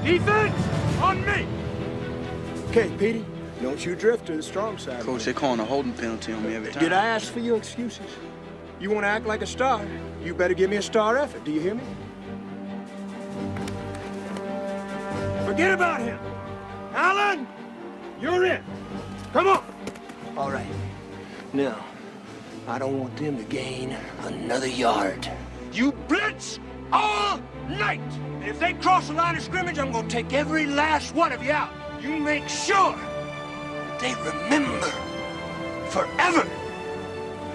Defense on me. Okay, Petey, don't you drift to the strong side. Coach, they're calling a holding penalty on me every time. Did I ask for your excuses? You want to act like a star? You better give me a star effort. Do you hear me? Forget about him. Alan, you're in. Come on. All right. Now, I don't want them to gain another yard. You blitz all night. And if they cross the line of scrimmage, I'm going to take every last one of you out. You make sure that they remember forever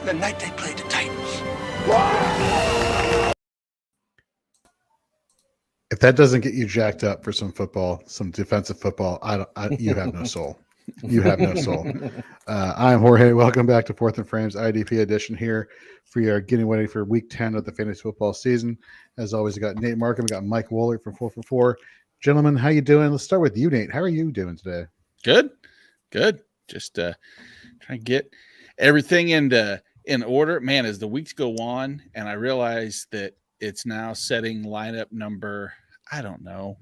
the night they played the Titans. If that doesn't get you jacked up for some football, some defensive football, you have no soul. You have no soul. I'm Jorge. Welcome back to Fourth and Frames IDP edition here. We are getting ready for week 10 of the fantasy football season. As always, we got Nate Markham, we got Mike Woolert from 4 for 4. Gentlemen, how you doing? Let's start with you, Nate. How are you doing today? Good. Just trying to get everything in order. Man, as the weeks go on, and I realize that it's now setting lineup number, I don't know,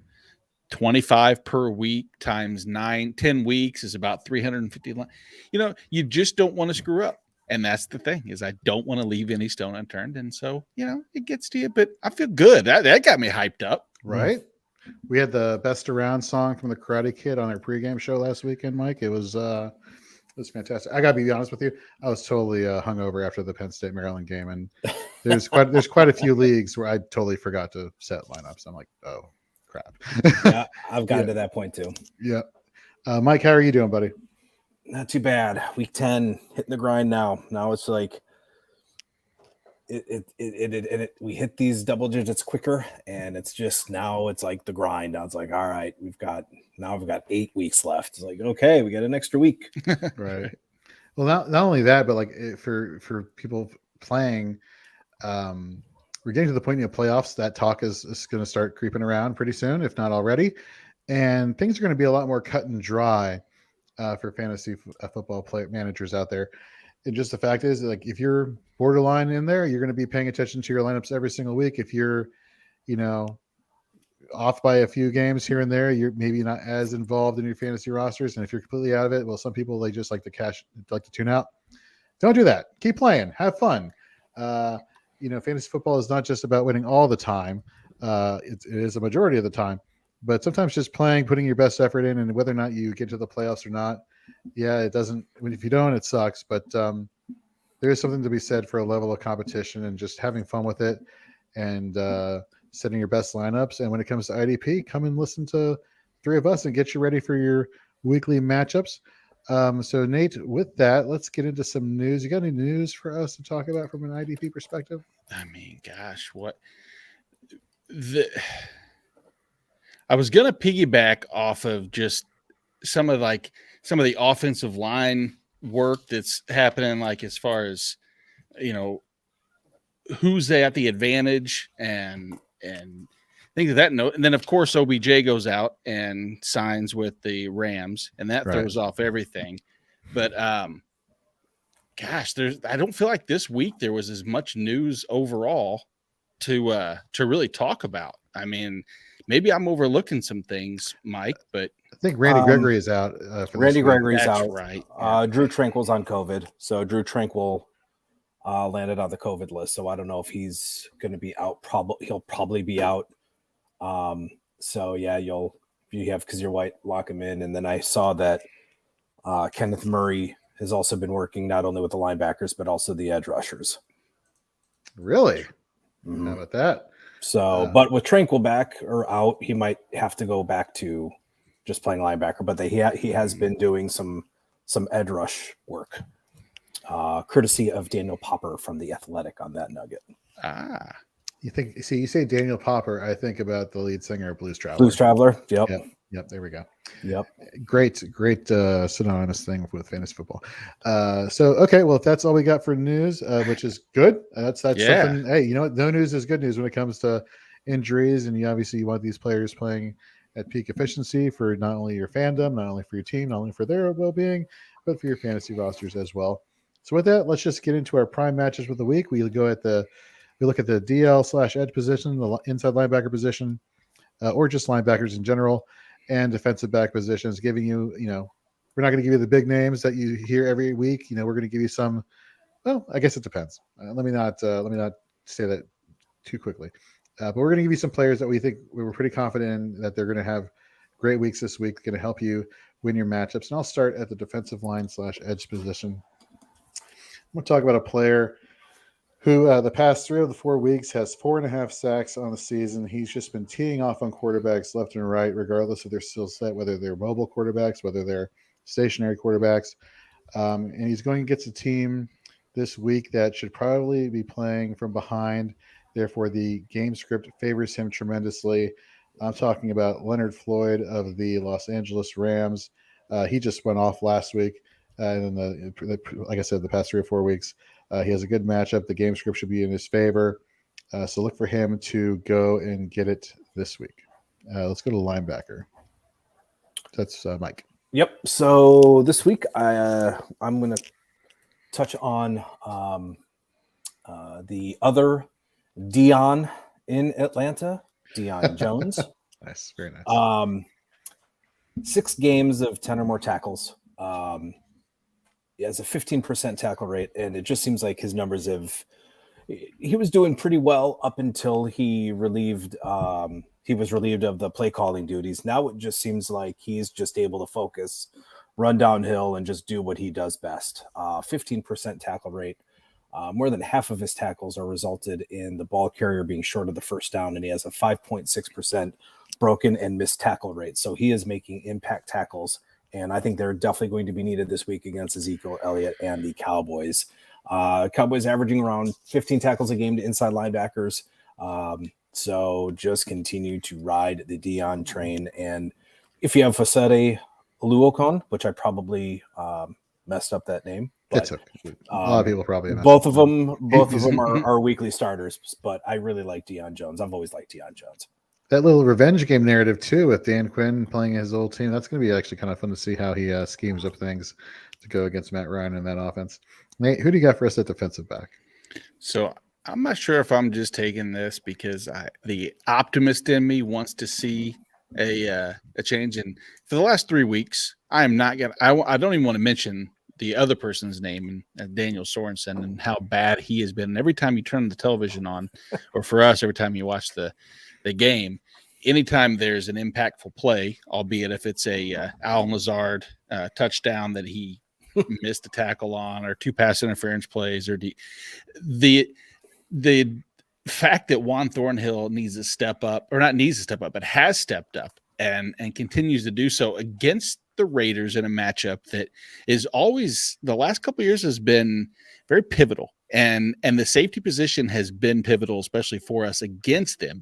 25 per week times 10 weeks is about 350. You just don't want to screw up. And that's the thing, is I don't want to leave any stone unturned. And so, it gets to you, but I feel good. That got me hyped up. Right. We had the Best Around song from the Karate Kid on our pregame show last weekend, Mike. It was fantastic. I gotta be honest with you, I was totally hungover after the Penn State Maryland game, and there's quite a few leagues where I totally forgot to set lineups. I'm like, oh crap. Yeah, I've gotten to that point too. Yeah. Mike, how are you doing, buddy? Not too bad. Week 10, hitting the grind now. Now it's like we hit these double digits quicker, and it's just now it's like the grind. Now it's like, all right, we've got 8 weeks left. It's like, okay, we got an extra week. Right. Well, not only that, but like for people playing, we're getting to the point in the playoffs that talk is going to start creeping around pretty soon, if not already, and things are going to be a lot more cut and dry for fantasy football player managers out there. And just the fact is, like, if you're borderline in there, you're going to be paying attention to your lineups every single week. If you're, off by a few games here and there, you're maybe not as involved in your fantasy rosters. And if you're completely out of it, well, some people, they just like to tune out. Don't do that. Keep playing. Have fun. Fantasy football is not just about winning all the time. It is a majority of the time, but sometimes just playing, putting your best effort in, and whether or not you get to the playoffs or not. Yeah, it doesn't. If you don't, it sucks. But there is something to be said for a level of competition and just having fun with it, and setting your best lineups. And when it comes to IDP, come and listen to three of us and get you ready for your weekly matchups. So Nate, with that, let's get into some news. You got any news for us to talk about from an IDP perspective? I mean, gosh, I was going to piggyback off of just some of the offensive line work that's happening, like as far as, who's at the advantage and things of that note. And then of course, OBJ goes out and signs with the Rams, and that throws off everything. But, gosh, I don't feel like this week there was as much news overall to really talk about. I mean, maybe I'm overlooking some things, Mike, but I think Randy Gregory is out. Randy Gregory's out. Right. Drew Tranquil's on COVID. So Drew Tranquil landed on the COVID list. So I don't know if he's going to be out. He'll probably be out. So yeah, because you're white, lock him in. And then I saw that Kenneth Murray has also been working not only with the linebackers, but also the edge rushers. Really? Mm-hmm. How about that? So, but with Tranquil back or out, he might have to go back to just playing linebacker. But he has been doing some edge rush work, courtesy of Daniel Popper from The Athletic on that nugget. You say Daniel Popper, I think about the lead singer of Blues Traveler. Blues Traveler. Yep. There we go. Yep. Great synonymous thing with fantasy football. Okay. Well, if that's all we got for news, which is good. That's something. Hey, you know what? No news is good news when it comes to injuries, and you want these players playing at peak efficiency for not only your fandom, not only for your team, not only for their well-being, but for your fantasy rosters as well. So with that, let's just get into our prime matches with the week. We look at the DL/edge position, the inside linebacker position. or just linebackers in general, and defensive back positions, giving you, we're not going to give you the big names that you hear every week. We're going to give you some. Well, I guess it depends. Let me not say that too quickly. But we're going to give you some players that we think we were pretty confident in that they're going to have great weeks this week, going to help you win your matchups. And I'll start at the defensive line / edge position. I'm going to talk about a player who the past 3 of the 4 weeks has 4.5 sacks on the season. He's just been teeing off on quarterbacks left and right, regardless of their skill set, whether they're mobile quarterbacks, whether they're stationary quarterbacks. And he's going against a team this week that should probably be playing from behind. Therefore, the game script favors him tremendously. I'm talking about Leonard Floyd of the Los Angeles Rams. He just went off last week. And then, like I said, the past 3 or 4 weeks, he has a good matchup. The game script should be in his favor. So look for him to go and get it this week. Let's go to linebacker. That's Mike. Yep. So this week, I'm going to touch on the other Dion in Atlanta, Dion Jones. Nice. Very nice. 6 games of 10 or more tackles. He has a 15% tackle rate, and it just seems like his numbers he was doing pretty well up until he was relieved of the play calling duties. Now it just seems like he's just able to focus, run downhill, and just do what he does best. 15% tackle rate. More than half of his tackles are resulted in the ball carrier being short of the first down, and he has a 5.6% broken and missed tackle rate. So he is making impact tackles, and I think they're definitely going to be needed this week against Ezekiel Elliott and the Cowboys. Cowboys averaging around 15 tackles a game to inside linebackers. So just continue to ride the Dion train. And if you have Fasede Luokon, which I probably messed up that name. But, it's okay. A lot of people probably both of them are weekly starters, but I really like Dion Jones. I've always liked Dion Jones. That little revenge game narrative too, with Dan Quinn playing his old team, that's going to be actually kind of fun to see how he schemes up things to go against Matt Ryan in that offense. Nate, who do you got for us at defensive back? So I'm not sure if I'm just taking this because the optimist in me wants to see a change. And for the last 3 weeks, I am not gonna. I don't even want to mention the other person's name, Daniel Sorensen, and how bad he has been. And every time you turn the television on, or for us, every time you watch the game, anytime there's an impactful play, albeit if it's a Al Lazard touchdown that he missed a tackle on, or 2 pass interference plays, or the fact that Juan Thornhill needs to step up, or not needs to step up, but has stepped up and continues to do so against the Raiders in a matchup that is always, the last couple of years, has been very pivotal, and the safety position has been pivotal, especially for us against them.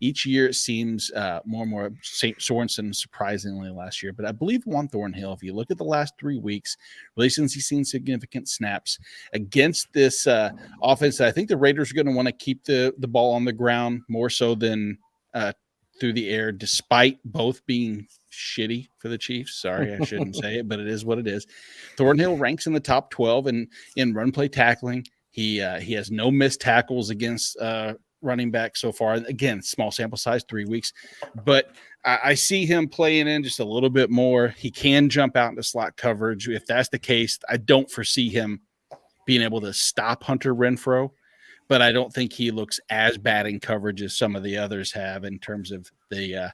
Each year it seems more and more. St. Sorensen surprisingly last year, but I believe Juan Thornhill, if you look at the last 3 weeks, really since he's seen significant snaps against this offense, I think the Raiders are going to want to keep the ball on the ground more so than through the air, despite both being shitty for the Chiefs. Sorry, I shouldn't say it, but it is what it is. Thornhill ranks in the top 12 in run play tackling. He has no missed tackles against running back so far. Again, small sample size, 3 weeks, but I see him playing in just a little bit more. He can jump out into slot coverage. If that's the case, I don't foresee him being able to stop Hunter Renfrow, but I don't think he looks as bad in coverage as some of the others have in terms of the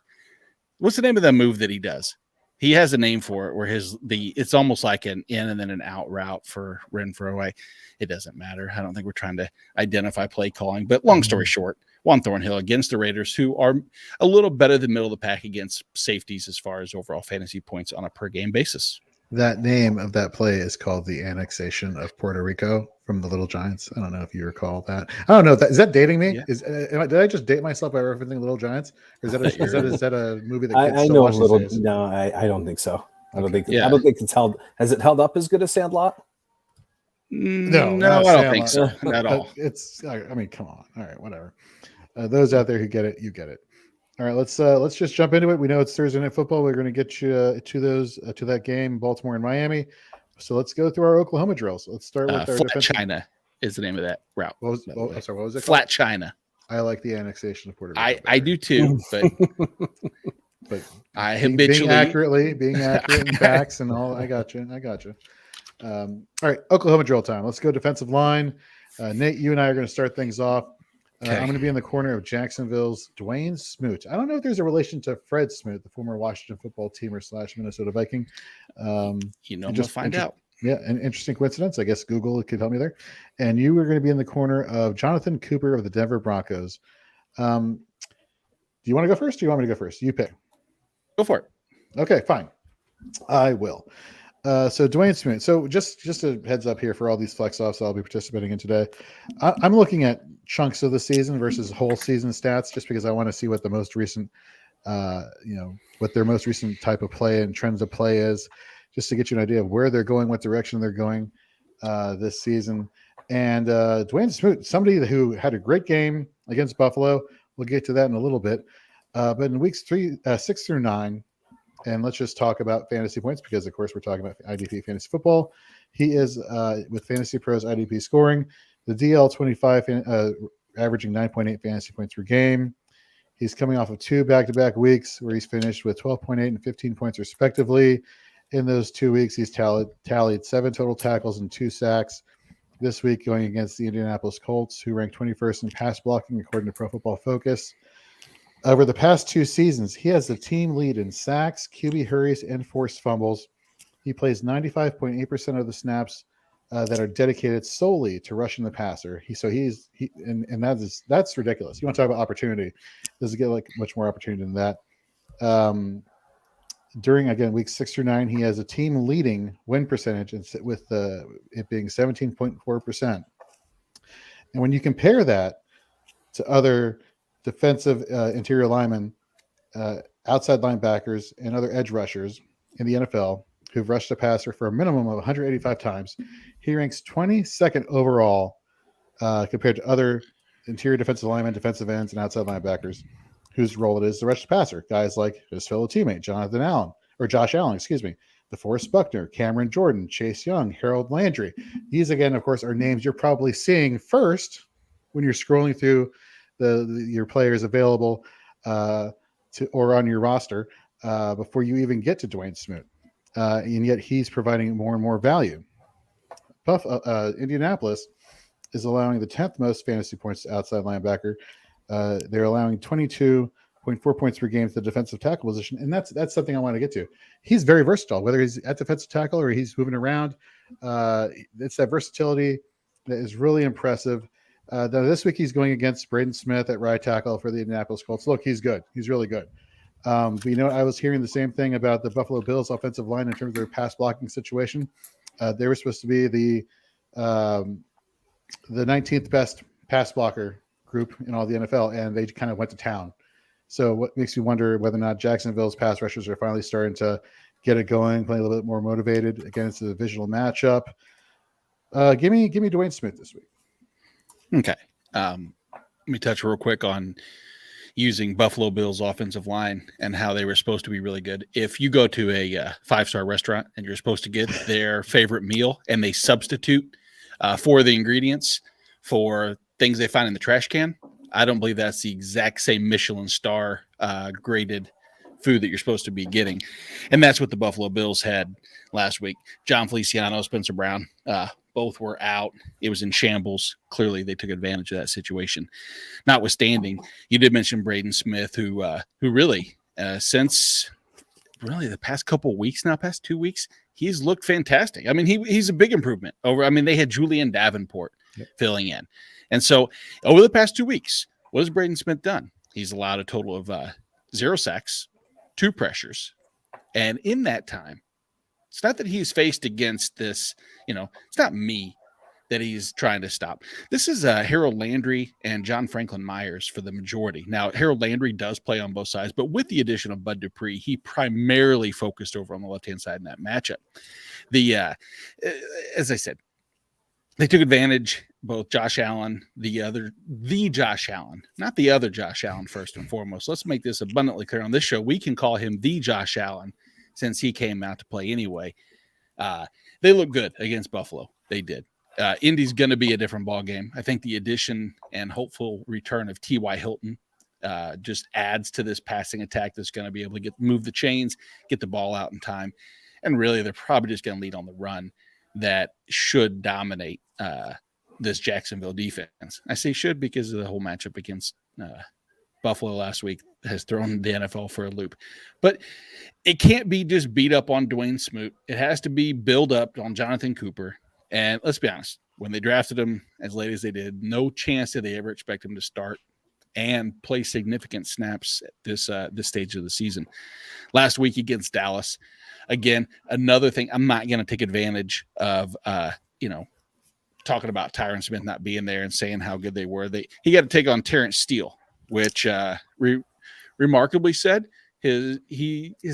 what's the name of that move that he does? He has a name for it where it's almost like an in and then an out route for Renfrow. It doesn't matter. I don't think we're trying to identify play calling, but long story short, Juan Thornhill against the Raiders, who are a little better than middle of the pack against safeties as far as overall fantasy points on a per game basis. That name of that play is called the annexation of Puerto Rico from the Little Giants. I don't know if you recall that. I don't know. Is that dating me? Yeah. Did I just date myself by referencing Little Giants? Or is that a movie that kids I still know watch little. these days? No, I don't think so. I don't think it's held. Has it held up as good as Sandlot? No, I don't think so at all. I mean, come on. All right, whatever. Those out there who get it, you get it. All right, let's just jump into it. We know it's Thursday Night Football. We're going to get you to that game, Baltimore and Miami. So let's go through our Oklahoma drills. Let's start with our Flat China is the name of that route. What was it? Flat called? China. I like the annexation of Puerto Rico. I do too, but I habitually being accurate in facts and all. I got you. All right, Oklahoma drill time. Let's go defensive line. Nate, you and I are going to start things off. Okay. I'm going to be in the corner of Jacksonville's Dwayne Smoot. I don't know if there's a relation to Fred Smoot, the former Washington football teamer / Minnesota Viking. We'll find out. Yeah, an interesting coincidence. I guess Google could help me there. And you are going to be in the corner of Jonathan Cooper of the Denver Broncos. Do you want to go first? Or do you want me to go first? You pick. Go for it. Okay, fine. I will. So Dwayne Smoot. So just a heads up here for all these flex offs I'll be participating in today. I'm looking at chunks of the season versus whole season stats, just because I want to see what the most recent, what their most recent type of play and trends of play is, just to get you an idea of where they're going, what direction they're going this season. And Dwayne Smoot, somebody who had a great game against Buffalo. We'll get to that in a little bit. But in weeks 6 through 9, and let's just talk about fantasy points because, of course, we're talking about IDP fantasy football. He is with Fantasy Pros IDP scoring, the DL 25, averaging 9.8 fantasy points per game. He's coming off of 2 back-to-back weeks where he's finished with 12.8 and 15 points respectively. In those 2 weeks, he's tallied 7 total tackles and 2 sacks. This week, going against the Indianapolis Colts, who ranked 21st in pass blocking according to Pro Football Focus. Over the past 2 seasons, he has the team lead in sacks, QB hurries, and forced fumbles. He plays 95.8% of the snaps that are dedicated solely to rushing the passer. That's ridiculous. You want to talk about opportunity? Doesn't get like much more opportunity than that. During again weeks 6 through 9, he has a team leading win percentage with it being 17.4%. And when you compare that to other defensive interior linemen, outside linebackers, and other edge rushers in the NFL who've rushed a passer for a minimum of 185 times, he ranks 22nd overall compared to other interior defensive linemen, defensive ends, and outside linebackers whose role it is to rush the passer. Guys like his fellow teammate Josh Allen, DeForest Buckner, Cameron Jordan, Chase Young, Harold Landry. These, again, of course, are names you're probably seeing first when you're scrolling through your players available or on your roster before you even get to Dwayne Smoot. And yet he's providing more and more value. Indianapolis is allowing the 10th most fantasy points to outside linebacker. They're allowing 22.4 points per game to the defensive tackle position. And that's something I want to get to. He's very versatile, whether he's at defensive tackle or he's moving around. It's that versatility that is really impressive. This week he's going against Braden Smith at right tackle for the Indianapolis Colts. Look, he's good. He's really good. But I was hearing the same thing about the Buffalo Bills offensive line in terms of their pass blocking situation. They were supposed to be the 19th best pass blocker group in all the NFL, and they kind of went to town. So what makes you wonder whether or not Jacksonville's pass rushers are finally starting to get it going, playing a little bit more motivated against a divisional matchup. Give me Dwayne Smith this week. Okay. Let me touch real quick on using Buffalo Bills offensive line and how they were supposed to be really good. If you go to a 5-star restaurant and you're supposed to get their favorite meal and they substitute for the ingredients for things they find in the trash can, I don't believe that's the exact same Michelin star graded food that you're supposed to be getting. And that's what the Buffalo Bills had last week. John Feliciano, Spencer Brown, both were out. It was in shambles. Clearly, they took advantage of that situation. Notwithstanding, you did mention Braden Smith, who really, since really the past couple weeks now, past 2 weeks, he's looked fantastic. I mean, he's a big improvement over. I mean, they had Julian Davenport filling in. And so over the past 2 weeks, what has Braden Smith done? He's allowed a total of 0 sacks, 2 pressures. And in that time, it's not that he's faced against this, it's not me that he's trying to stop. This is Harold Landry and John Franklin Myers for the majority. Now, Harold Landry does play on both sides, but with the addition of Bud Dupree, he primarily focused over on the left-hand side in that matchup. As I said, they took advantage, both Josh Allen, the Josh Allen, not the other Josh Allen, first and foremost. Let's make this abundantly clear on this show. We can call him the Josh Allen since he came out to play anyway. They look good against Buffalo. They did. Indy's going to be a different ball game. I think the addition and hopeful return of T.Y. Hilton just adds to this passing attack that's going to be able to move the chains, get the ball out in time. And really, they're probably just going to lead on the run that should dominate this Jacksonville defense. I say should because of the whole matchup against Buffalo last week has thrown the NFL for a loop. But it can't be just beat up on Dwayne Smoot. It has to be build up on Jonathan Cooper. And let's be honest, when they drafted him as late as they did, no chance did they ever expect him to start and play significant snaps at this stage of the season. Last week against Dallas, again, another thing, I'm not going to take advantage of, talking about Tyron Smith not being there and saying how good they were. He got to take on Terrence Steele, which remarkably said his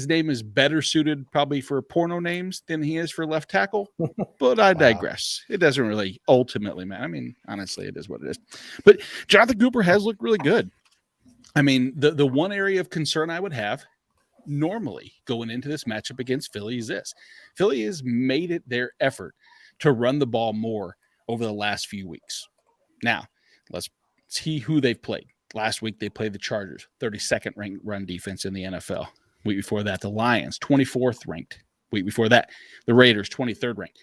name is better suited probably for porno names than he is for left tackle. But I digress. It doesn't really ultimately matter. I mean, honestly, it is what it is. But Jonathan Cooper has looked really good. I mean, the one area of concern I would have normally going into this matchup against Philly is this. Philly has made it their effort to run the ball more over the last few weeks. Now, let's see who they've played. Last week, they played the Chargers, 32nd ranked run defense in the NFL. Week before that, the Lions, 24th ranked. Week before that, the Raiders, 23rd ranked.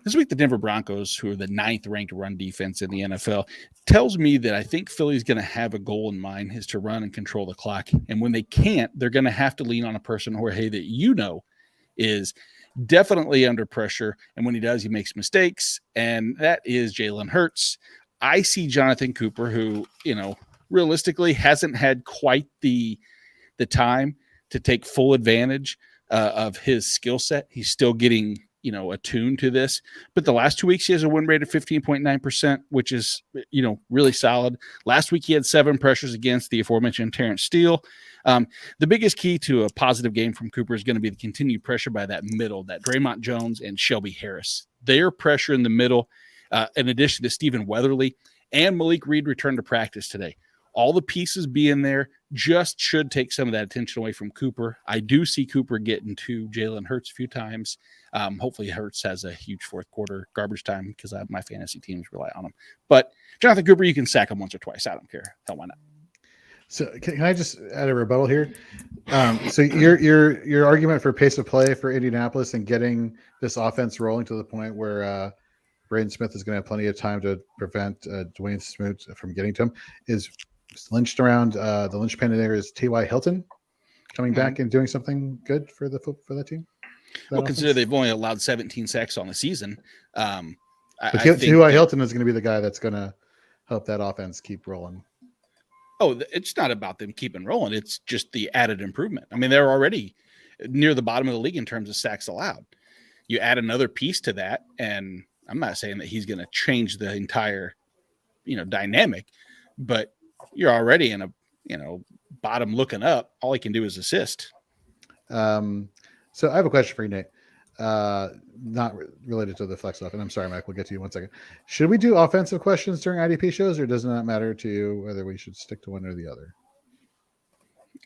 This week, the Denver Broncos, who are the 9th ranked run defense in the NFL, tells me that I think Philly's going to have a goal in mind is to run and control the clock. And when they can't, they're going to have to lean on a person, Jorge, that is definitely under pressure. And when he does, he makes mistakes. And that is Jalen Hurts. I see Jonathan Cooper, who, realistically hasn't had quite the time to take full advantage of his skill set. He's still getting, attuned to this. But the last 2 weeks, he has a win rate of 15.9%, which is, really solid. Last week, he had 7 pressures against the aforementioned Terrence Steele. The biggest key to a positive game from Cooper is going to be the continued pressure by that middle, that Draymond Jones and Shelby Harris. Their pressure in the middle, in addition to Stephen Weatherly and Malik Reed returned to practice today. All the pieces being there just should take some of that attention away from Cooper. I do see Cooper getting to Jalen Hurts a few times. Hopefully Hurts has a huge fourth quarter garbage time because my fantasy teams rely on him. But Jonathan Cooper, you can sack him once or twice. I don't care. Hell, why not? So can I just add a rebuttal here? So your argument for pace of play for Indianapolis and getting this offense rolling to the point where Braden Smith is going to have plenty of time to prevent Dwayne Smoot from getting to him is lynched around the linchpin there is T.Y. Hilton coming back and doing something good for that team. Well, consider they've only allowed 17 sacks on the season. T.Y. Hilton is going to be the guy that's going to help that offense keep rolling. Oh, it's not about them keeping rolling. It's just the added improvement. I mean, they're already near the bottom of the league in terms of sacks allowed. You add another piece to that, and I'm not saying that he's going to change the entire, dynamic, but you're already in a, bottom looking up. All he can do is assist. So I have a question for you, Nate. Not related to the flex stuff, and I'm sorry, Mike. We'll get to you in 1 second. Should we do offensive questions during IDP shows, or does it not matter to you whether we should stick to one or the other?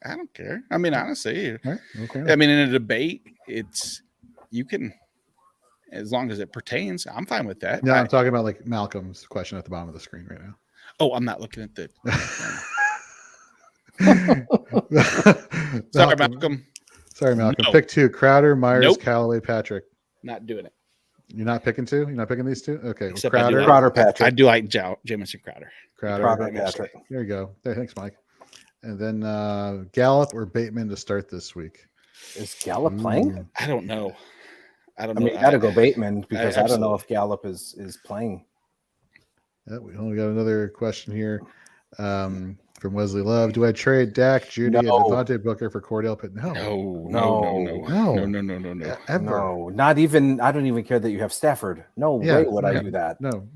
I don't care. I mean, honestly, right. Okay. I mean, in a debate, you can, as long as it pertains, I'm fine with that. No, I'm talking about like Malcolm's question at the bottom of the screen right now. Oh, I'm not looking at the. Sorry, Malcolm. Sorry, Malcolm. No. Pick 2: Crowder, Myers, Nope. Callaway, Patrick. Not doing it. You're not picking 2? You're not picking these 2? Okay. Except Crowder, Crowder, Patrick. I do like Jamison Crowder. Crowder, Patrick. There you go. There, thanks, Mike. And then Gallup or Bateman to start this week. Is Gallup playing? I don't know. I I mean, got to go Bateman because I don't know if Gallup is playing. Yeah, we only got another question here from Wesley Love. Do I trade Dak, Judy, and Devontae Booker for Cordell Pitt? No, ever. No, not even. I don't even care that you have Stafford. No way would I do that. No.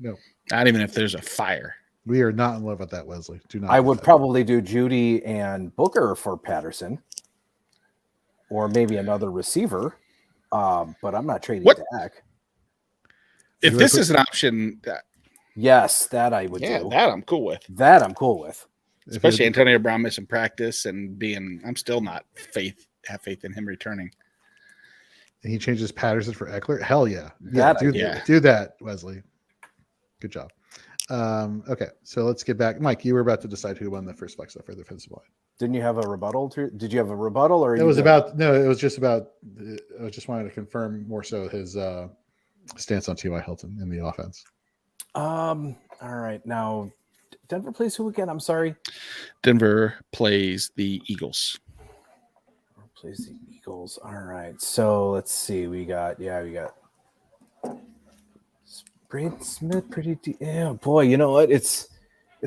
Not even if there's a fire. We are not in love with that, Wesley. Do not. I would probably do Judy and Booker for Patterson, or maybe another receiver. But I'm not trading Dak. If this is an option, yes, that I would do. That I'm cool with. That I'm cool with. Especially Antonio Brown missing practice and I'm still not have faith in him returning. And he changes Patterson for Eckler. Hell yeah. Do that, Wesley. Good job. Okay, so let's get back. Mike, you were about to decide who won the first flex for the defensive line. Didn't you have a rebuttal? Did you have a rebuttal, or It was about no. It was just about. I just wanted to confirm more so his stance on T.Y. Hilton in the offense. All right, now Denver plays who again? I'm sorry. Denver plays the Eagles. Plays the Eagles. All right, so let's see. We got Braden Smith. Pretty yeah, boy. You know what? It's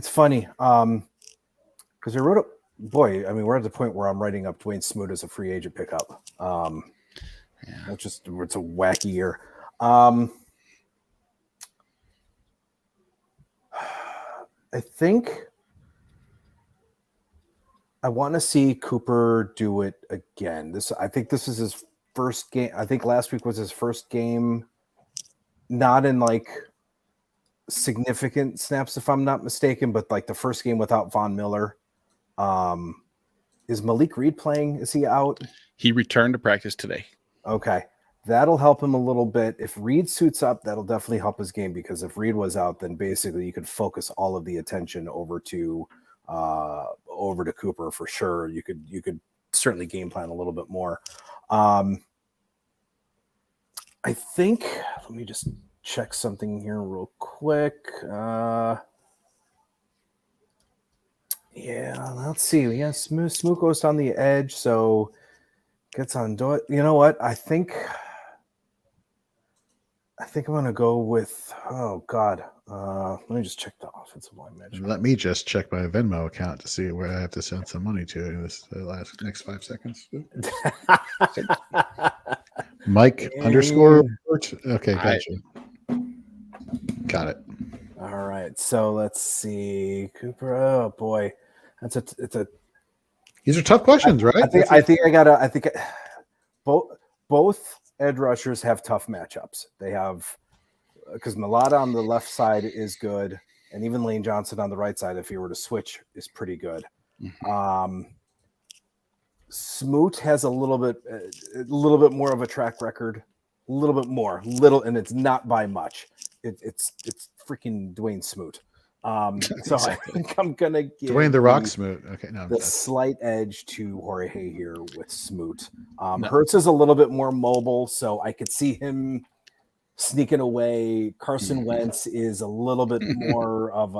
funny. Because I wrote up. Boy, I mean, we're at the point where I'm writing up Dwayne Smoot as a free agent pickup. It's a wacky year. I think I want to see Cooper do it again. I think this is his first game. I think last week was his first game, not in like significant snaps, if I'm not mistaken, but like the first game without Von Miller. Is Malik Reed playing? Is he out? He returned to practice today. Okay. That'll help him a little bit. If Reed suits up, that'll definitely help his game, because if Reed was out, then basically you could focus all of the attention over to Cooper for sure. You could certainly game plan a little bit more. I think, let me just check something here real quick. Yeah, let's see. Yeah, Smoot goes down the edge, so gets on. You know what? I think I'm gonna go with. Oh God, let me just check the offensive line match. Let me just check my Venmo account to see where I have to send some money to in this next 5 seconds. Mike _. Okay, gotcha. Got it. All right, so let's see, Cooper. Oh boy, These are tough questions, right? I think both edge rushers have tough matchups. They have, because Mulata on the left side is good, and even Lane Johnson on the right side, if he were to switch, is pretty good. Mm-hmm. Smoot has a little bit more of a track record, and it's not by much. It's freaking Dwayne Smoot. So I think I'm gonna give Dwayne the Rock Smoot. Okay, no, the slight edge to Jorge here with Smoot. Hurts is a little bit more mobile, so I could see him sneaking away. Carson Wentz is a little bit more of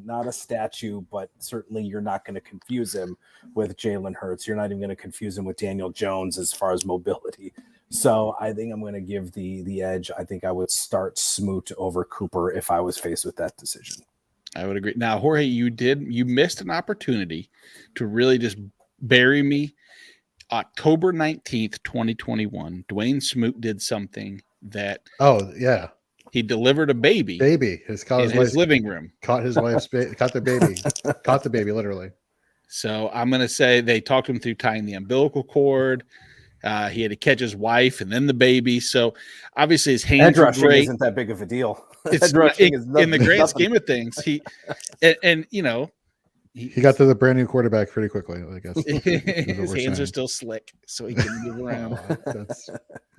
not a statue, but certainly you're not going to confuse him with Jalen Hurts. You're not even going to confuse him with Daniel Jones as far as mobility. So I think I'm going to give the edge. I think I would start Smoot over Cooper if I was faced with that decision. I would agree. Now, Jorge, you missed an opportunity to really just bury me. October 19th, 2021, Dwayne Smoot did something that he delivered a baby in his living room. Caught his wife's caught the baby literally. So I'm going to say they talked him through tying the umbilical cord. He had to catch his wife and then the baby. So obviously his hands are great. Isn't that big of a deal. It's in the grand scheme of things. He got to the brand new quarterback pretty quickly, I guess. His hands are still slick, so he can move around.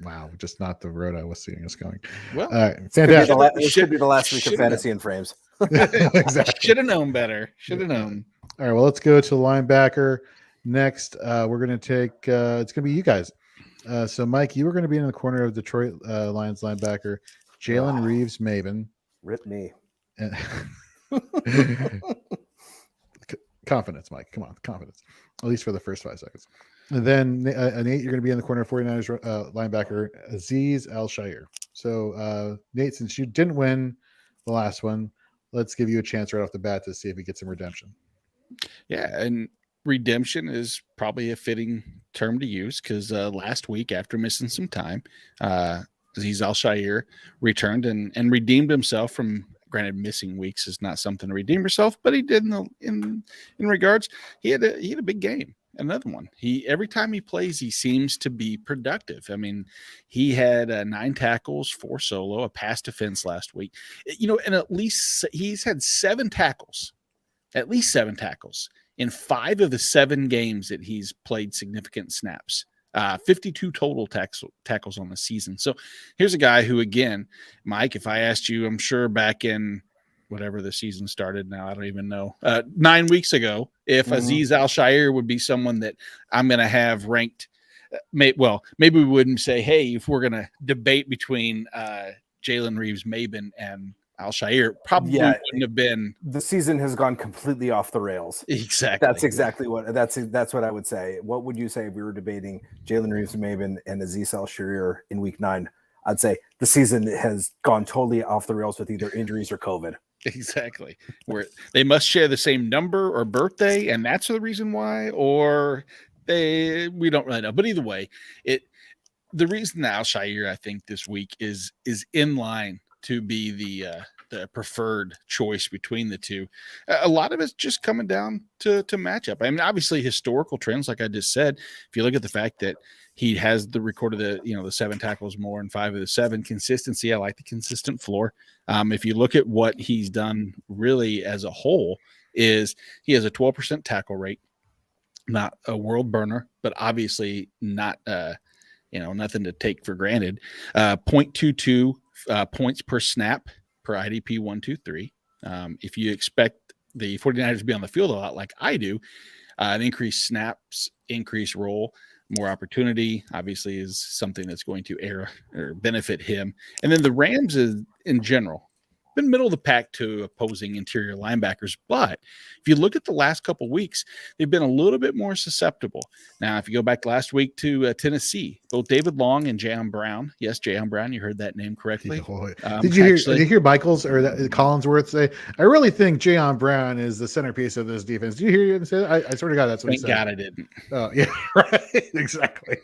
Wow, just not the road I was seeing us going. Well, fantastic. It should be the last week of Fantasy and Frames. Exactly. Should have known better. Should have known. All right, well, let's go to linebacker next. We're going to take. It's going to be you guys. So, Mike, you were going to be in the corner of Detroit Lions linebacker Jalen Reeves Maven. Rip me. Confidence, Mike. Come on, confidence. At least for the first 5 seconds. And then, Nate, you're going to be in the corner of 49ers linebacker Azeez Al-Shaair. So, Nate, since you didn't win the last one, let's give you a chance right off the bat to see if he gets some redemption. Yeah, and redemption is probably a fitting term to use because last week, after missing some time, Azeez Al-Shaair returned and redeemed himself from. Granted, missing weeks is not something to redeem yourself, but he did in regards. He had a big game, another one. Every time he plays, he seems to be productive. I mean, he had 9 tackles, 4 solo, a pass defense last week. And at least he's had 7 tackles, at least 7 tackles in 5 of the 7 games that he's played significant snaps. 52 total tackles on the season. So here's a guy who, again, Mike, if I asked you, I'm sure back in whatever the season started now. I don't even know. 9 weeks ago, if Azeez Al-Shaair would be someone that I'm going to have ranked. Maybe we wouldn't say, hey, if we're going to debate between Jalen Reeves-Maybin and Al-Shaair, probably wouldn't have been. The season has gone completely off the rails. Exactly. That's exactly that's what I would say. What would you say if we were debating Jalen Reeves-Maybin and Azeez Al-Shaair in week 9? I'd say the season has gone totally off the rails with either injuries or COVID. Exactly. Where they must share the same number or birthday, and that's the reason why, or we don't really know. But either way, the reason that Al-Shaair, I think, this week is in line to be the preferred choice between the two. A lot of it's just coming down to matchup. I mean, obviously historical trends, like I just said, if you look at the fact that he has the record of the 7 tackles more and 5 of the 7 consistency. I like the consistent floor. If you look at what he's done really as a whole, is he has a 12% tackle rate, not a world burner, but obviously not, nothing to take for granted. 0.22 points per snap per IDP 123. If you expect the 49ers to be on the field a lot like I do, an increased snaps, increased role, more opportunity, obviously, is something that's going to benefit him. And then the Rams is, in general, been middle of the pack to opposing interior linebackers. But if you look at the last couple weeks, they've been a little bit more susceptible. Now, if you go back last week to Tennessee, both David Long and Jayon Brown. Yes, Jayon Brown, you heard that name correctly. Did you hear Michaels or Collinsworth say, I really think Jayon Brown is the centerpiece of this defense? Do you hear him say that? I swear to God, that's what he said. Thank God I didn't. Oh, yeah, right. Exactly.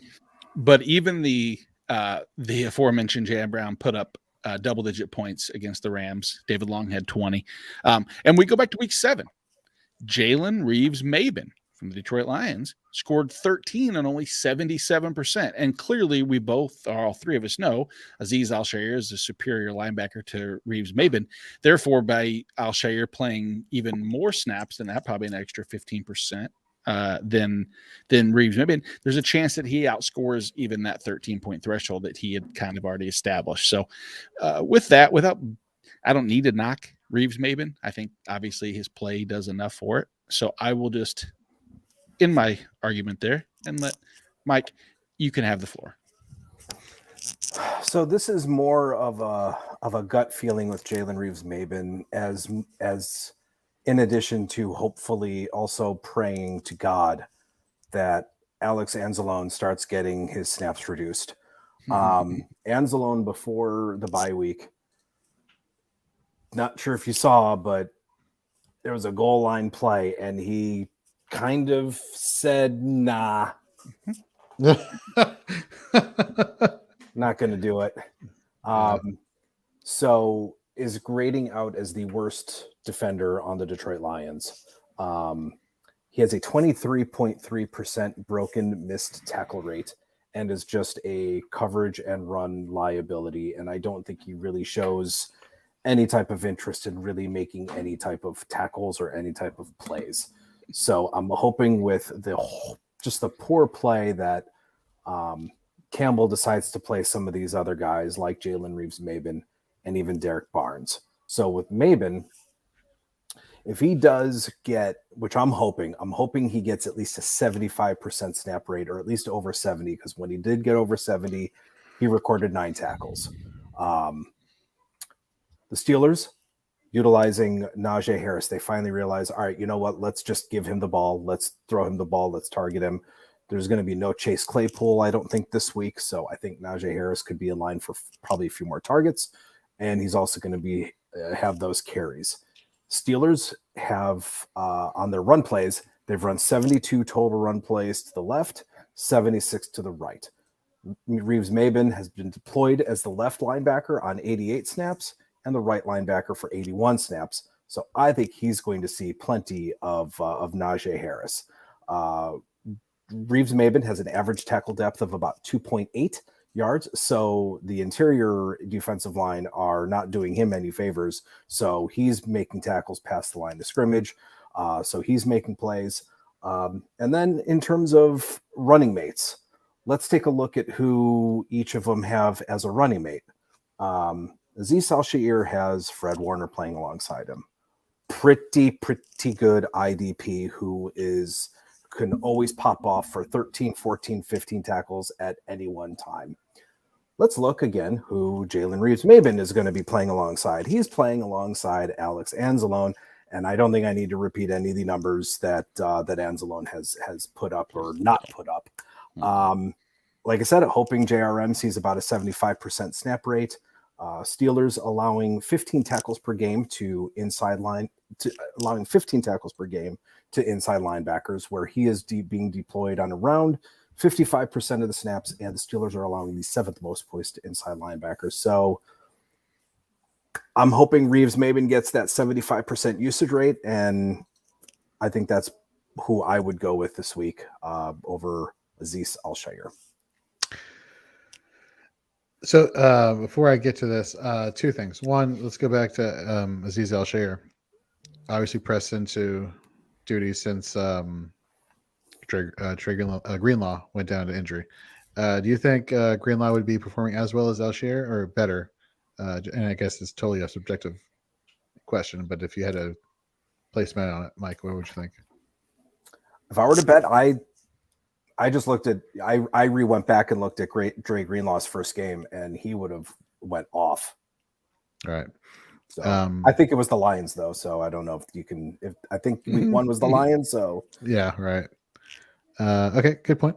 But even the aforementioned Jayon Brown put up double-digit points against the Rams. David Long had 20. And we go back to week 7. Jalen Reeves-Maybin from the Detroit Lions scored 13 on only 77%. And clearly all three of us know Azeez Al-Shaair is a superior linebacker to Reeves-Maybin. Therefore, by Al-Shaair playing even more snaps than that, probably an extra 15%, than Reeves-Maybin, there's a chance that he outscores even that 13-point threshold that he had kind of already established. So I don't need to knock Reeves-Maybin. I think obviously his play does enough for it. So I will just end my argument there and let Mike, you can have the floor. So this is more of a gut feeling with Jalen Reeves-Maybin as in addition to hopefully also praying to God that Alex Anzalone starts getting his snaps reduced. Anzalone before the bye week, not sure if you saw, but there was a goal line play and he kind of said, nah, not going to do it. So is grading out as the worst defender on the Detroit Lions. He has a 23.3% broken missed tackle rate and is just a coverage and run liability. And I don't think he really shows any type of interest in really making any type of tackles or any type of plays. So I'm hoping with the poor play that Campbell decides to play some of these other guys like Jalen Reeves-Maybin and even Derek Barnes. So with Maybin, if he does get, which I'm hoping he gets at least a 75% snap rate or at least over 70, because when he did get over 70, he recorded 9 tackles. The Steelers, utilizing Najee Harris, they finally realized, all right, you know what? Let's just give him the ball. Let's throw him the ball. Let's target him. There's going to be no Chase Claypool, I don't think, this week. So I think Najee Harris could be in line for probably a few more targets. And he's also going to have those carries. Steelers have on their run plays, they've run 72 total run plays to the left, 76 to the right. Reeves-Maybin has been deployed as the left linebacker on 88 snaps and the right linebacker for 81 snaps. So I think he's going to see plenty of Najee Harris. Reeves-Maybin has an average tackle depth of about 2.8 yards. So the interior defensive line are not doing him any favors. So he's making tackles past the line of scrimmage. So he's making plays. And then in terms of running mates, let's take a look at who each of them have as a running mate. Azeez Al-Shaair has Fred Warner playing alongside him. Pretty good IDP who can always pop off for 13, 14, 15 tackles at any one time. Let's look again who Jalen Reeves-Maybin is going to be playing alongside. He's playing alongside Alex Anzalone, and I don't think I need to repeat any of the numbers that Anzalone has put up or not put up. Like I said, hoping JRM sees about a 75% snap rate. Steelers allowing 15 tackles per game to allowing 15 tackles per game to inside linebackers, where he is being deployed on around 55% of the snaps, and the Steelers are allowing the 7th most points to inside linebackers. So I'm hoping Reeves-Maybin gets that 75% usage rate, and I think that's who I would go with this week over Azeez Al-Shaair. So before I get to this, 2 things. One, let's go back to Azeez Al-Shaair. Obviously pressed into duty since Greenlaw went down to injury. Do you think Greenlaw would be performing as well as Al-Shaair or better? And I guess it's totally a subjective question, but if you had a placement on it, Mike, what would you think? If I were to bet, I just looked at I went back and looked at Dre Greenlaw's first game, and he would have went off. All right. So I think it was the Lions though, so I don't know if you can. If I think week 1 was the Lions, so yeah, right. Okay, good point.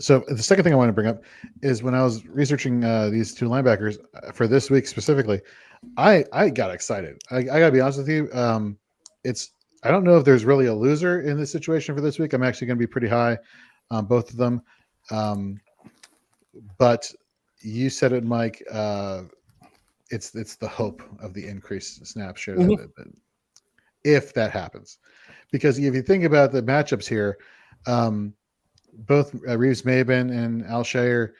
So the second thing I want to bring up is when I was researching these 2 linebackers for this week specifically, I got excited. I got to be honest with you. I don't know if there's really a loser in this situation for this week. I'm actually going to be pretty high on both of them. But you said it, Mike. It's the hope of the increased snap share if that happens, because if you think about the matchups here, both Reeves-Maybin and Al-Shaair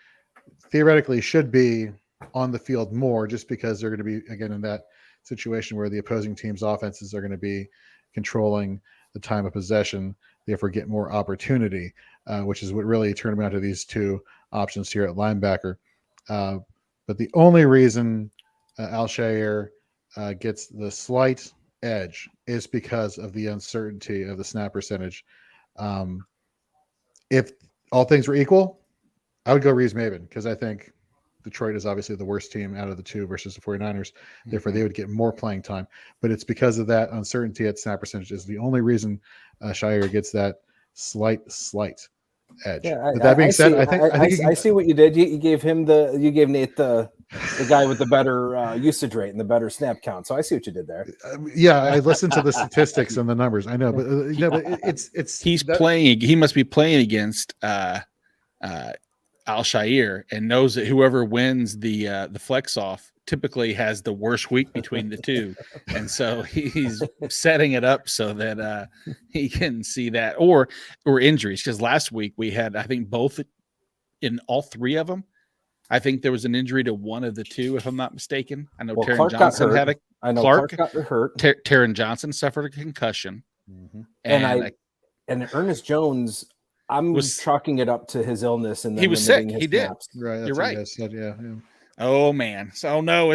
theoretically should be on the field more, just because they're going to be again in that situation where the opposing team's offenses are going to be controlling the time of possession, therefore get more opportunity, which is what really turned them out to these 2 options here at linebacker. But the only reason Al-Shaair gets the slight edge is because of the uncertainty of the snap percentage. If all things were equal, I would go Reeves-Maybin, because I think Detroit is obviously the worst team out of the 2 versus the 49ers. Therefore, they would get more playing time. But it's because of that uncertainty at snap percentage is the only reason Shaair gets that slight edge. Yeah, With that being said, I see what you did. You gave Nate the guy with the better usage rate and the better snap count. So I see what you did there. Yeah, I listened to the statistics and the numbers. I know, but playing. He must be playing against Al-Shaair and knows that whoever wins the flex off typically has the worst week between the 2, and so he's setting it up so that he can see that or injuries, because last week we had, I think, both in all 3 of them. I think there was an injury to one of the 2, if I'm not mistaken. I know Taron Johnson had a Clark got hurt. Taron Johnson suffered a concussion, and Ernest Jones, I'm chalking it up to his illness, and he was sick. He did. Right, you're right. Said, yeah. Oh man! So no,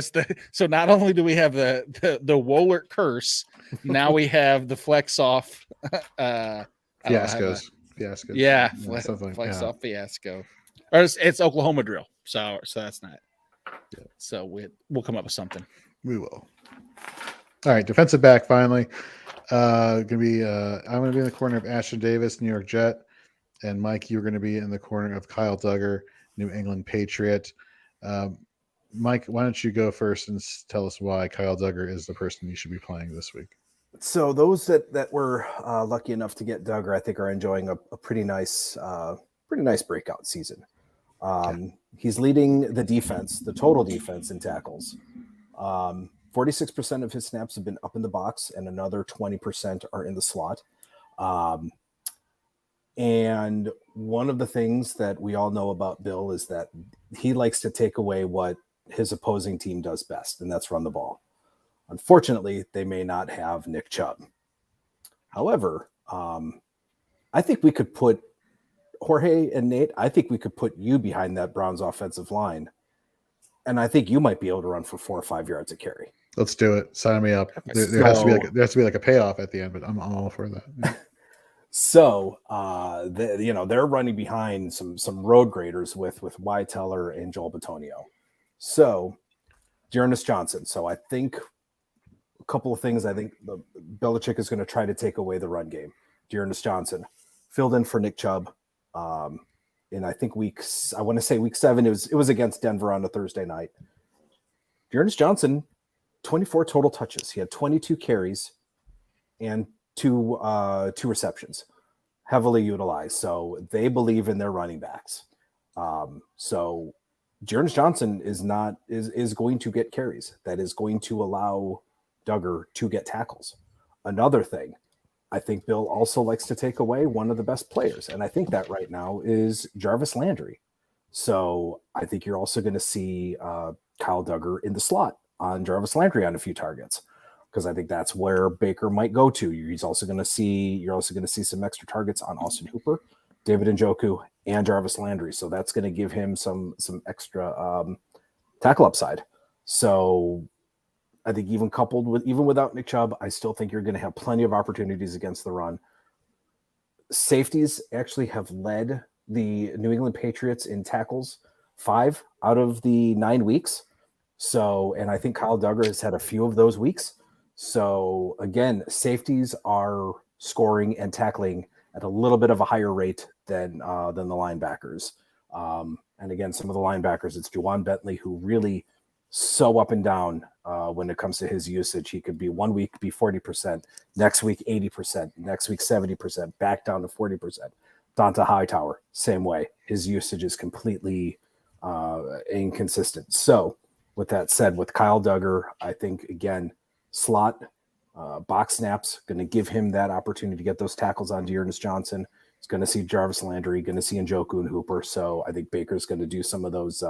so not only do we have the Wohlert curse, now we have the flex off fiascos. Yeah, flex off fiasco. Or it's Oklahoma drill. So that's not. Yeah. So we'll come up with something. We will. All right, defensive back finally. I'm gonna be in the corner of Ashton Davis, New York Jet, and Mike, you're going to be in the corner of Kyle Duggar, New England Patriot. Mike, why don't you go first and tell us why Kyle Duggar is the person you should be playing this week? So those that were lucky enough to get Duggar, I think, are enjoying a pretty nice breakout season. He's leading the defense, the total defense in tackles. 46% of his snaps have been up in the box, and another 20% are in the slot. And one of the things that we all know about Bill is that he likes to take away what his opposing team does best, and that's run the ball. Unfortunately, they may not have Nick Chubb. However, I think we could put Jorge and Nate, I think we could put you behind that Browns offensive line And I think you might be able to run for 4 or 5 yards a carry. Let's do it. Sign me up. There has to be like a payoff at the end, but I'm all for that. Yeah. So, they're running behind some road graders with Teller and Joel Bitonio. So, Dearness Johnson. So, I think a couple of things. I think Belichick is going to try to take away the run game. Dearness Johnson filled in for Nick Chubb. And I think week 7, it was against Denver on a Thursday night. Dearness Johnson, 24 total touches. He had 22 carries and two receptions, heavily utilized. So they believe in their running backs. So Dearness Johnson is going to get carries. That is going to allow Duggar to get tackles. Another thing, I think Bill also likes to take away one of the best players. And I think that right now is Jarvis Landry. So I think you're also going to see Kyle Duggar in the slot on Jarvis Landry on a few targets, because I think that's where Baker might go to. You're also going to see some extra targets on Austin Hooper, David Njoku, and Jarvis Landry. So that's going to give him some extra tackle upside. So I think even without Nick Chubb, I still think you're going to have plenty of opportunities against the run. Safeties actually have led the New England Patriots in tackles 5 out of the 9 weeks. So, and I think Kyle Duggar has had a few of those weeks. So again, safeties are scoring and tackling at a little bit of a higher rate than the linebackers. And again, some of the linebackers, it's Juwan Bentley, who really so up and down when it comes to his usage. He could be 1 week be 40%, next week 80%, next week 70%, back down to 40%. Donta Hightower, same way. His usage is completely inconsistent. So with that said, with Kyle Duggar, I think, again, slot, box snaps, going to give him that opportunity to get those tackles on Dearness Johnson. He's going to see Jarvis Landry, going to see Njoku and Hooper. So I think Baker's going to do some of those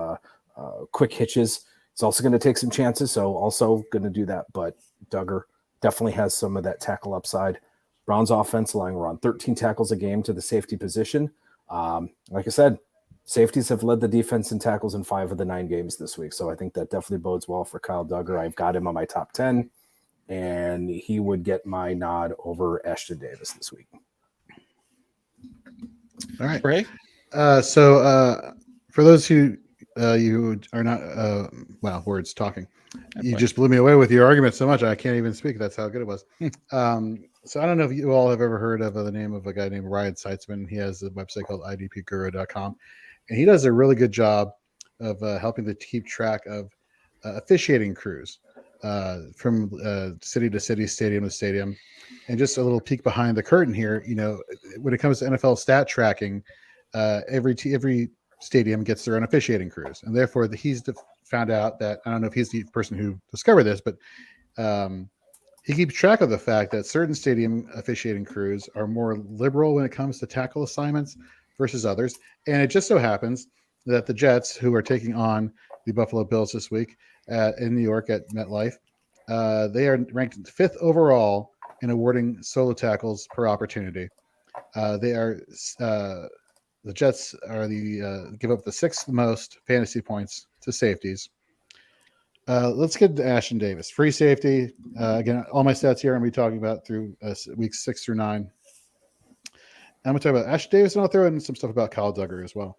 quick hitches. He's also going to take some chances, so also going to do that. But Duggar definitely has some of that tackle upside. Browns offense allowing around 13 tackles a game to the safety position. Like I said, safeties have led the defense in tackles in 5 of the 9 games this week. So I think that definitely bodes well for Kyle Duggar. I've got him on my top 10, and he would get my nod over Ashton Davis this week. All right. Ray? So for those who you are not, words talking. You just blew me away with your argument so much I can't even speak. That's how good it was. So I don't know if you all have ever heard of the name of a guy named Ryan Seitzman. He has a website called idpguru.com, and he does a really good job of helping to keep track of officiating crews from city to city, stadium to stadium. And just a little peek behind the curtain here, when it comes to NFL stat tracking, every stadium gets their own officiating crews, and therefore he's found out that, I don't know if he's the person who discovered this, but he keeps track of the fact that certain stadium officiating crews are more liberal when it comes to tackle assignments versus others. And it just so happens that the Jets, who are taking on the Buffalo Bills this week in New York at MetLife, they are ranked 5th overall in awarding solo tackles per opportunity. The Jets are give up the 6th most fantasy points to safeties. Let's get to Ashton Davis. Free safety. Again, all my stats here I'm going to be talking about through weeks 6 through 9. I'm going to talk about Ashton Davis, and I'll throw in some stuff about Kyle Duggar as well.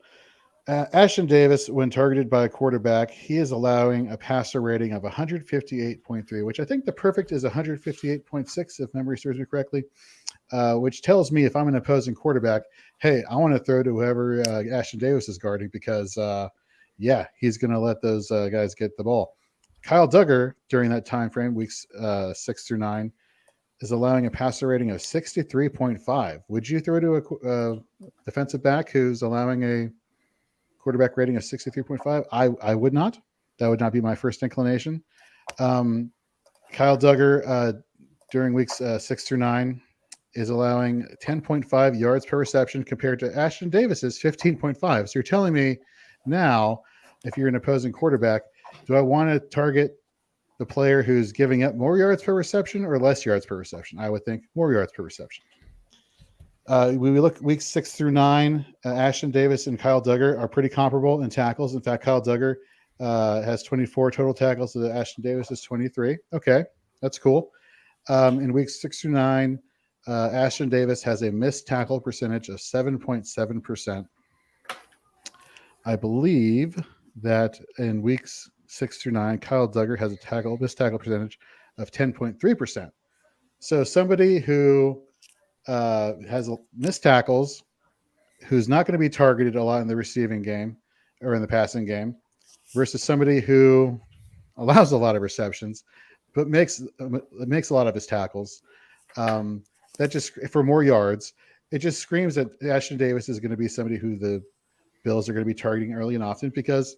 Ashton Davis, when targeted by a quarterback, he is allowing a passer rating of 158.3, which I think the perfect is 158.6, if memory serves me correctly, which tells me if I'm an opposing quarterback, hey, I want to throw to whoever Ashton Davis is guarding because, he's going to let those guys get the ball. Kyle Duggar, during that time frame, weeks 6 through 9, is allowing a passer rating of 63.5. Would you throw to a defensive back who's allowing a quarterback rating of 63.5? I would not. That would not be my first inclination. Kyle Duggar, during weeks 6 through 9, is allowing 10.5 yards per reception compared to Ashton Davis's 15.5. So you're telling me now, if you're an opposing quarterback, do I want to target the player who's giving up more yards per reception or less yards per reception? I would think more yards per reception. We look weeks 6 through 9, Ashton Davis and Kyle Duggar are pretty comparable in tackles. In fact, Kyle Duggar has 24 total tackles. So Ashton Davis is 23. Okay, that's cool. In weeks 6 through 9, Ashton Davis has a missed tackle percentage of 7.7%. I believe that in weeks 6 through 9, Kyle Duggar has a missed tackle percentage of 10.3%. So somebody who has missed tackles, who's not going to be targeted a lot in the receiving game or in the passing game, versus somebody who allows a lot of receptions, but makes a lot of his tackles. That just for more yards, it just screams that Ashton Davis is going to be somebody who the Bills are going to be targeting early and often because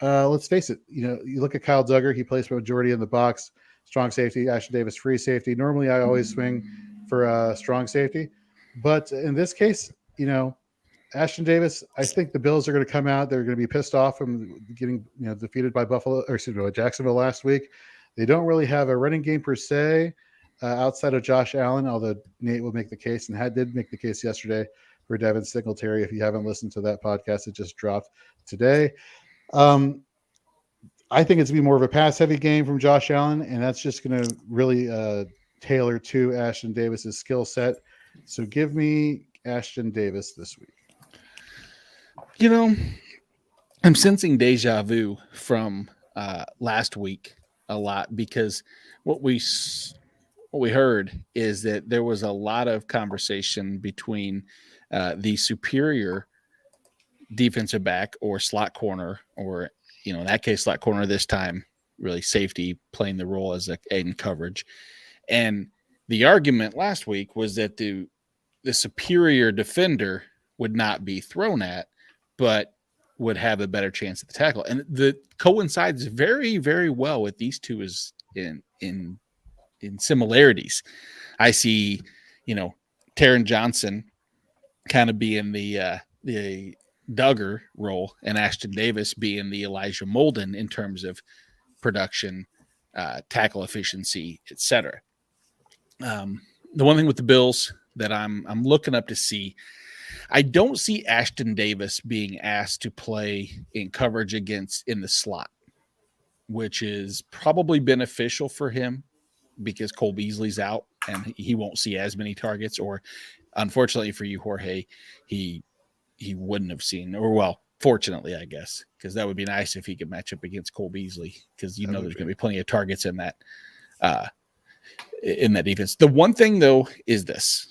let's face it, you look at Kyle Duggar, he plays for majority in the box, strong safety, Ashton Davis free safety. Normally I always swing for strong safety, but in this case, Ashton Davis, I think the Bills are going to come out. They're going to be pissed off from getting defeated by Jacksonville last week. They don't really have a running game per se outside of Josh Allen, although Nate will make the case and did make the case yesterday for Devin Singletary. If you haven't listened to that podcast, it just dropped today. I think it's going to be more of a pass-heavy game from Josh Allen, and that's just going to really tailor to Ashton Davis's skill set. So give me Ashton Davis this week. I'm sensing deja vu from last week a lot because what we heard is that there was a lot of conversation between the superior defensive back or slot corner, or in that case slot corner, this time really safety playing the role as in coverage. And the argument last week was that the superior defender would not be thrown at, but would have a better chance at the tackle. And the coincides very, very well with these two is in similarities. I see, Taron Johnson kind of being the Duggar role and Ashton Davis being the Elijah Molden in terms of production, tackle efficiency, etc. The one thing with the Bills that I'm looking up to see, I don't see Ashton Davis being asked to play in coverage in the slot, which is probably beneficial for him because Cole Beasley's out and he won't see as many targets, or unfortunately for you, Jorge, he wouldn't have seen, or well, fortunately, I guess, because that would be nice if he could match up against Cole Beasley, because there's going to be plenty of targets in that defense. The one thing though is this.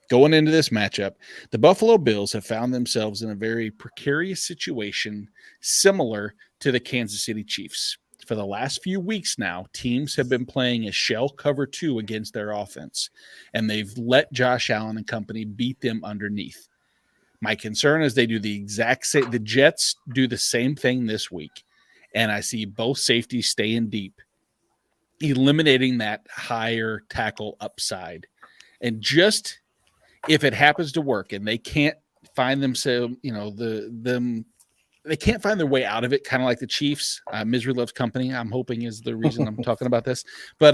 Going into this matchup, the Buffalo Bills have found themselves in a very precarious situation, similar to the Kansas City Chiefs. For the last few weeks now, teams have been playing a shell cover 2 against their offense, and they've let Josh Allen and company beat them underneath. My concern is they do the exact same. The Jets do the same thing this week, and I see both safeties staying deep, eliminating that higher tackle upside. And just if it happens to work and they can't find themselves, they can't find their way out of it, kind of like the Chiefs. Misery loves company, I'm hoping, is the reason I'm talking about this. But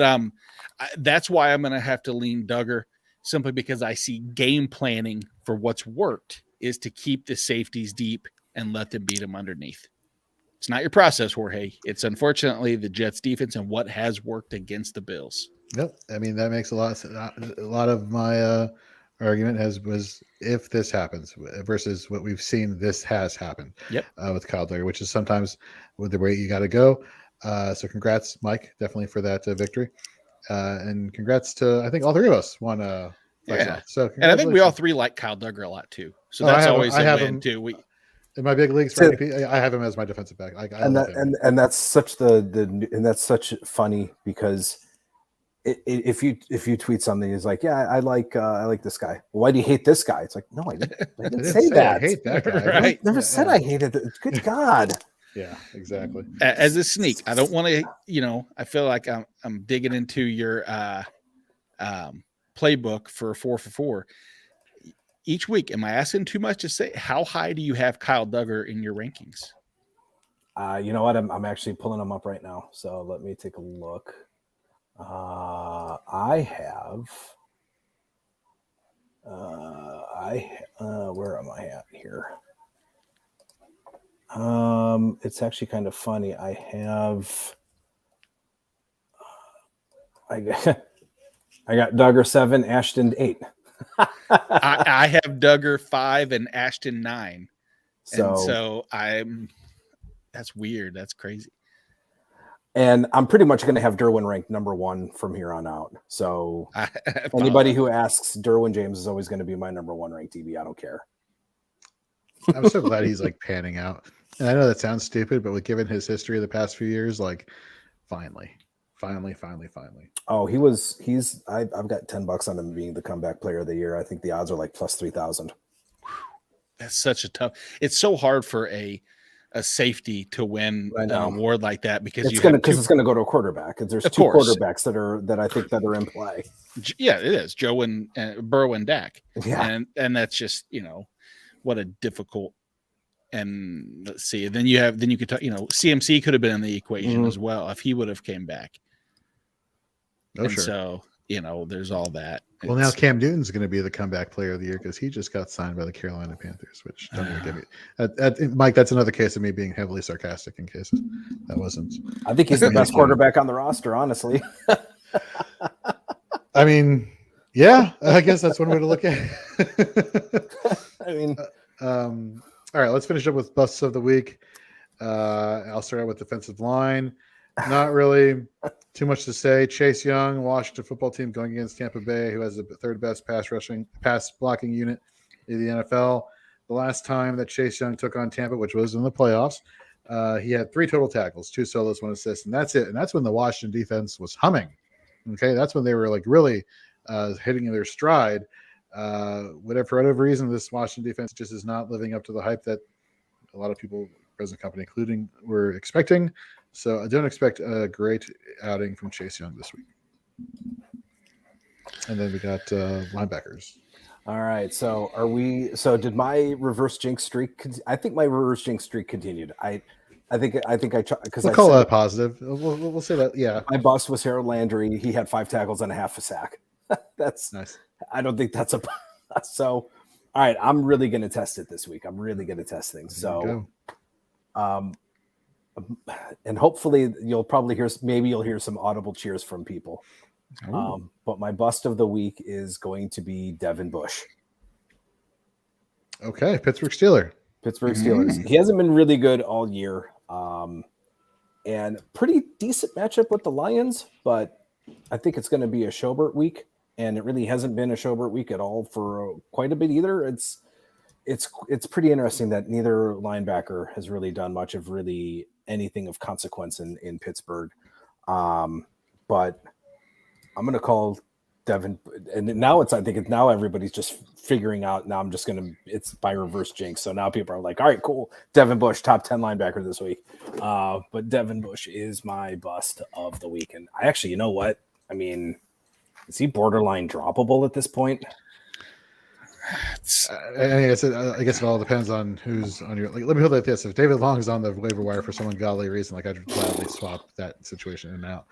that's why I'm going to have to lean Duggar, simply because I see game planning for what's worked is to keep the safeties deep and let them beat them underneath. It's not your process, Jorge. It's unfortunately the Jets defense and what has worked against the Bills. Yep. I mean, that makes a lot of my argument was if this happens versus what we've seen, this has happened. Yep. With Kyle Duggar, which is sometimes with the way you got to go. So congrats, Mike, definitely for that victory. And congrats to, I think all three of us won. Yeah. So and I think we all three like Kyle Duggar a lot too. So that's always a win too. In my big leagues for IDP, I have him as my defensive back. And that's such that's such funny because if you tweet something, it's like, yeah, I like this guy. Why do you hate this guy? It's like, no, I didn't say that. I hate that guy. Right? I never said I hated it. Good God. Yeah, exactly. As a sneak, I don't want to. I feel like I'm digging into your playbook for 4 for 4 each week. Am I asking too much to say? How high do you have Kyle Duggar in your rankings? You know what? I'm actually pulling them up right now. So let me take a look. I have. Where am I at here? It's actually kind of funny. I got Duggar 7, Ashton 8. I have Duggar 5 and Ashton 9. So that's weird. That's crazy. And I'm pretty much going to have Derwin ranked number 1 from here on out. So anybody who asks, Derwin James is always going to be my number 1 ranked DB. I don't care. I'm so glad he's like panning out. And I know that sounds stupid, but given his history of the past few years, like finally. Oh, I've got $10 on him being the comeback player of the year. I think the odds are like plus 3,000. That's such a tough. It's so hard for a safety to win an award like that because it's going to go to a quarterback. There's 2 quarterbacks that I think that are in play. Yeah, it is Joe and Burrow and Dak. Yeah, and that's just what a difficult. And let's see. Then you could talk. CMC could have been in the equation as well if he would have came back. Oh, sure. So there's all that. Well, now Cam Newton's going to be the comeback player of the year because he just got signed by the Carolina Panthers, which don't even give me. Mike, that's another case of me being heavily sarcastic in case that wasn't. I think he's the best quarterback on the roster, honestly. I mean, yeah, I guess that's one way to look at it. I mean, all right, let's finish up with busts of the week. I'll start out with defensive line. Not really too much to say. Chase Young, Washington football team going against Tampa Bay, who has the 3rd best pass blocking unit in the NFL. The last time that Chase Young took on Tampa, which was in the playoffs, he had 3 total tackles, 2 solos, 1 assist, and that's it. And that's when the Washington defense was humming. Okay, that's when they were like really hitting their stride. For whatever reason, this Washington defense just is not living up to the hype that a lot of people, present company including, were expecting. So I don't expect a great outing from Chase Young this week. And then we got linebackers. All right. So did my reverse jinx streak? I think my reverse jinx streak continued. I think I tried because we'll call that positive. We'll say that. Yeah. My boss was Harold Landry. He had 5 tackles and a half a sack. That's nice. I don't think that's so. All right. I'm really going to test it this week. I'm really going to test things. So, and hopefully you'll hear some audible cheers from people. But my bust of the week is going to be Devin Bush. Okay, Pittsburgh Steelers. He hasn't been really good all year. And pretty decent matchup with the Lions, but I think it's going to be a Schobert week, and it really hasn't been a Schobert week at all for quite a bit either. It's pretty interesting that neither linebacker has really done much of really anything of consequence in Pittsburgh. But I'm going to call Devin, and now now everybody's just figuring out. Now it's by reverse jinx. So now people are like, all right, cool. Devin Bush, top 10 linebacker this week. But Devin Bush is my bust of the week. And I actually, you know what? I mean, is he borderline droppable at this point? I guess it all depends on who's on your. Like, let me hold it like this: if David Long is on the waiver wire for some ungodly reason, like I'd gladly swap that situation in and out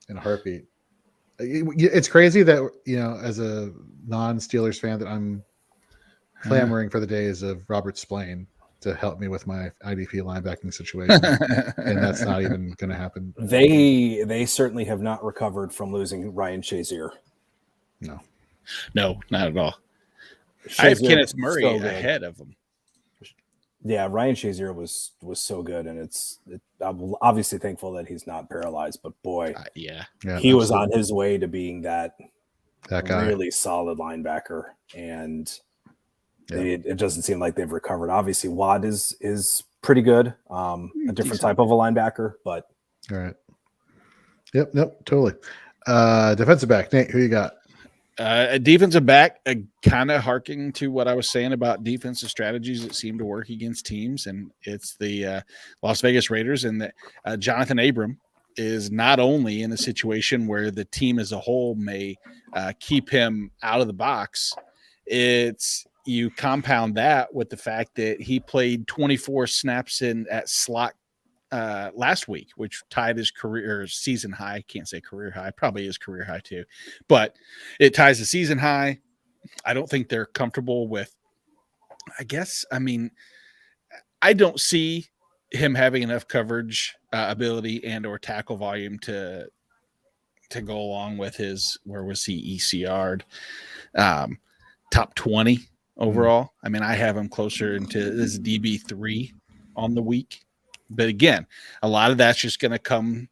in a heartbeat. It's crazy that as a non-Steelers fan, that I'm clamoring for the days of Robert Spillane to help me with my IDP linebacking situation, and that's not even going to happen. They certainly have not recovered from losing Ryan Shazier. No, not at all. I have Kenneth Murray ahead of him. Yeah, Ryan Shazier was so good, and I'm obviously thankful that he's not paralyzed. But boy, yeah, he was on his way to being that guy, really solid linebacker, and it doesn't seem like they've recovered. Obviously, Watt is pretty good, a different type of a linebacker, but all right. Yep, totally. Defensive back, Nate, who you got? Defensive back, kind of harking to what I was saying about defensive strategies that seem to work against teams, and it's the Las Vegas Raiders, and that Jonathan Abram is not only in a situation where the team as a whole may keep him out of the box, it's you compound that with the fact that he played 24 snaps at slot last week, which tied his career season high. Can't say career high, probably is career high too, but it ties the season high. I don't think they're comfortable with, I I don't see him having enough coverage ability and or tackle volume to go along with his, where was he ECR'd? Top 20 overall. I mean, I have him closer into this DB3 on the week. But again, a lot of that's just going to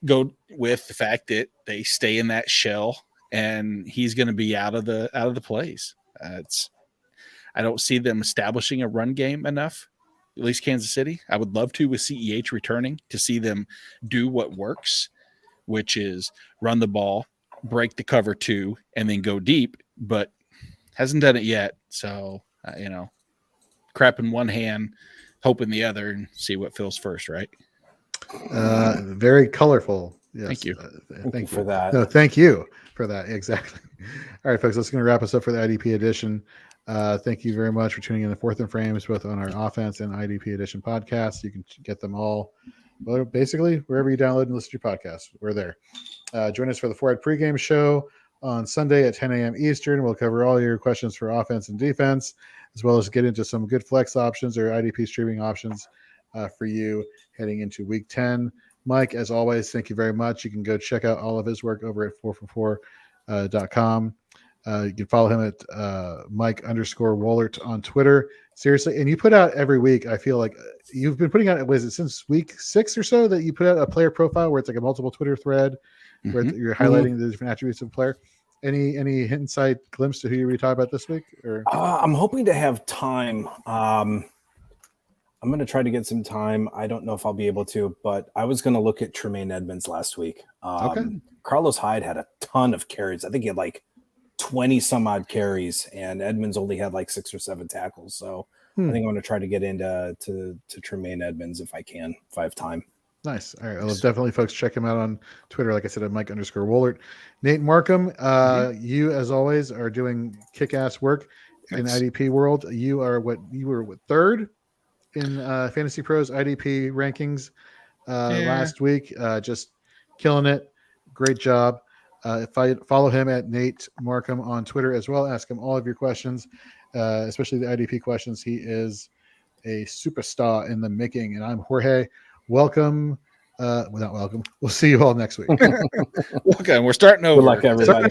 go with the fact that they stay in that shell, and he's going to be out of the plays. I don't see them establishing a run game enough, at least Kansas City. I would love to, with CEH returning, to see them do what works, which is run the ball, break the cover 2, and then go deep, but hasn't done it yet. So, crap in one hand, hope in the other, and see what fills first, right? Very colorful. Yes. Thank you. Thank you for that. No, thank you for that. Exactly. All right, folks, that's going to wrap us up for the IDP edition. Thank you very much for tuning in to Fourth and Frames, both on our offense and IDP edition podcasts. You can get them all, well, basically wherever you download and listen to your podcasts. We're there. Join us for the Forward pregame show on Sunday at 10 a.m. Eastern. We'll cover all your questions for offense and defense, as well as get into some good flex options or IDP streaming options for you heading into week 10. Mike, as always, thank you very much. You can go check out all of his work over at 4for4.com. You can follow him at Mike_Wollert on Twitter. Seriously. And you put out every week, I feel like you've been putting out, was it since week 6 or so that you put out a player profile where it's like a multiple Twitter thread where you're highlighting the different attributes of the player? Any insight glimpse to who you're going to talk about this week? Or I'm hoping to have time. I'm going to try to get some time. I don't know if I'll be able to, but I was going to look at Tremaine Edmonds last week. Okay. Carlos Hyde had a ton of carries. I think he had like 20 some odd carries, and Edmonds only had like 6 or 7 tackles. So I think I'm going to try to get into to Tremaine Edmonds if I have time. Nice. All right. Well, definitely, folks, check him out on Twitter. Like I said, at Mike_Wollert. Nate Markham, you, as always, are doing kick-ass work in IDP world. You were third in Fantasy Pros IDP rankings last week. Just killing it. Great job. Follow him at Nate Markham on Twitter as well. Ask him all of your questions, especially the IDP questions. He is a superstar in the making. And I'm Jorge. Welcome. Not welcome. We'll see you all next week. Welcome. We're starting over. Good luck, everybody.